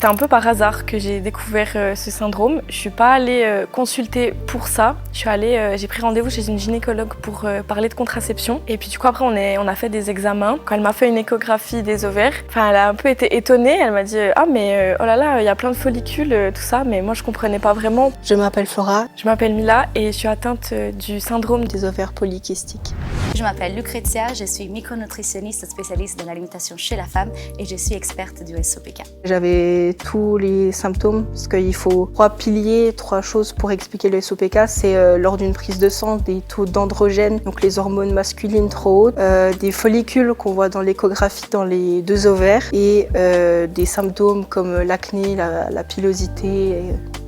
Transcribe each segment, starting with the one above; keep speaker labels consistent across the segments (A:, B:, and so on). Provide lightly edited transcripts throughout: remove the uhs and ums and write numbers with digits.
A: C'était un peu par hasard que j'ai découvert ce syndrome. Je suis pas allée consulter pour ça. J'ai pris rendez-vous chez une gynécologue pour parler de contraception. Et puis du coup après on a fait des examens. Quand elle m'a fait une échographie des ovaires, elle a un peu été étonnée. Elle m'a dit ah mais oh là là, il y a plein de follicules, tout ça. Mais moi je comprenais pas vraiment.
B: Je m'appelle Flora.
A: Je m'appelle Mila et je suis atteinte du syndrome
B: des ovaires polykystiques.
C: Je m'appelle Lucrezia, je suis micronutritionniste spécialiste de l'alimentation chez la femme et je suis experte du SOPK.
B: J'avais tous les symptômes parce qu'il faut 3 piliers, 3 choses pour expliquer le SOPK. C'est lors d'une prise de sang, des taux d'androgènes, donc les hormones masculines trop hautes, des follicules qu'on voit dans l'échographie dans les 2 ovaires et des symptômes comme l'acné, la pilosité,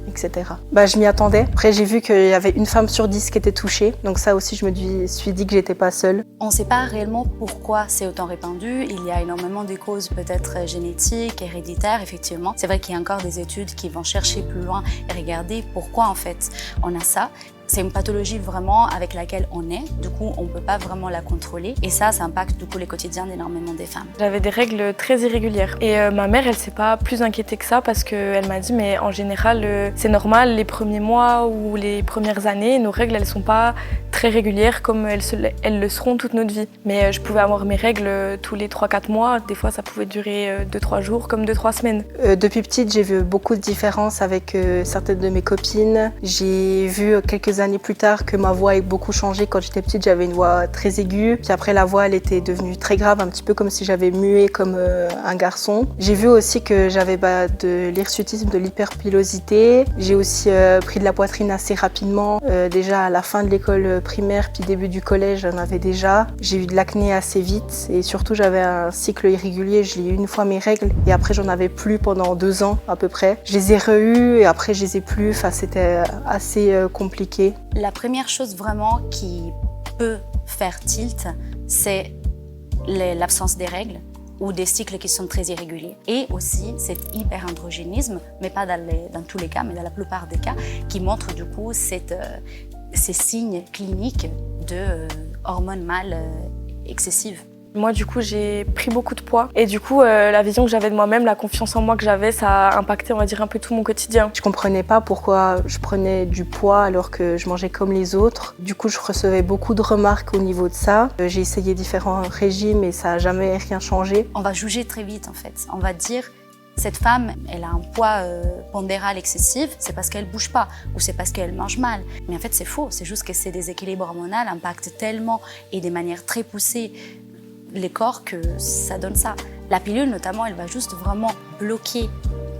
B: etc. Je m'y attendais. Après, j'ai vu qu'il y avait une femme sur 10 qui était touchée. Donc ça aussi, je me suis dit que j'étais pas seule.
C: On ne sait pas réellement pourquoi c'est autant répandu. Il y a énormément de causes peut-être génétiques, héréditaires, effectivement. C'est vrai qu'il y a encore des études qui vont chercher plus loin et regarder pourquoi en fait on a ça. C'est une pathologie vraiment avec laquelle on est, du coup on ne peut pas vraiment la contrôler et ça impacte du coup les quotidiens d'énormément des femmes.
A: J'avais des règles très irrégulières et ma mère elle s'est pas plus inquiétée que ça parce qu'elle m'a dit mais en général c'est normal les premiers mois ou les premières années, nos règles elles sont pas très régulières comme elles le seront toute notre vie. Mais je pouvais avoir mes règles tous les 3-4 mois, des fois ça pouvait durer 2-3 jours comme 2-3 semaines.
B: Depuis petite j'ai vu beaucoup de différences avec certaines de mes copines. J'ai vu quelques années plus tard que ma voix a beaucoup changé. Quand j'étais petite, j'avais une voix très aiguë. Puis après, la voix, elle était devenue très grave, un petit peu comme si j'avais mué comme un garçon. J'ai vu aussi que j'avais de l'hirsutisme, de l'hyperpilosité. J'ai aussi pris de la poitrine assez rapidement. Déjà à la fin de l'école primaire, puis début du collège, j'en avais déjà. J'ai eu de l'acné assez vite et surtout, j'avais un cycle irrégulier. J'ai eu une fois mes règles et après, j'en avais plus pendant 2 ans à peu près. Je les ai re-eues et après, je les ai plus. Enfin, c'était assez compliqué.
C: La première chose vraiment qui peut faire tilt, c'est l'absence des règles ou des cycles qui sont très irréguliers. Et aussi cet hyperandrogénisme, mais pas dans tous les cas, mais dans la plupart des cas, qui montre du coup ces signes cliniques de hormones mâles excessives.
A: Moi, du coup, j'ai pris beaucoup de poids. Et du coup, la vision que j'avais de moi-même, la confiance en moi que j'avais, ça a impacté, on va dire, un peu tout mon quotidien.
B: Je comprenais pas pourquoi je prenais du poids alors que je mangeais comme les autres. Du coup, je recevais beaucoup de remarques au niveau de ça. J'ai essayé différents régimes et ça n'a jamais rien changé.
C: On va juger très vite, en fait. On va dire, cette femme, elle a un poids pondéral excessif, c'est parce qu'elle bouge pas ou c'est parce qu'elle mange mal. Mais en fait, c'est faux. C'est juste que ces déséquilibres hormonaux impactent tellement et de manière très poussée les corps que ça donne ça. La pilule notamment, elle va juste vraiment bloquer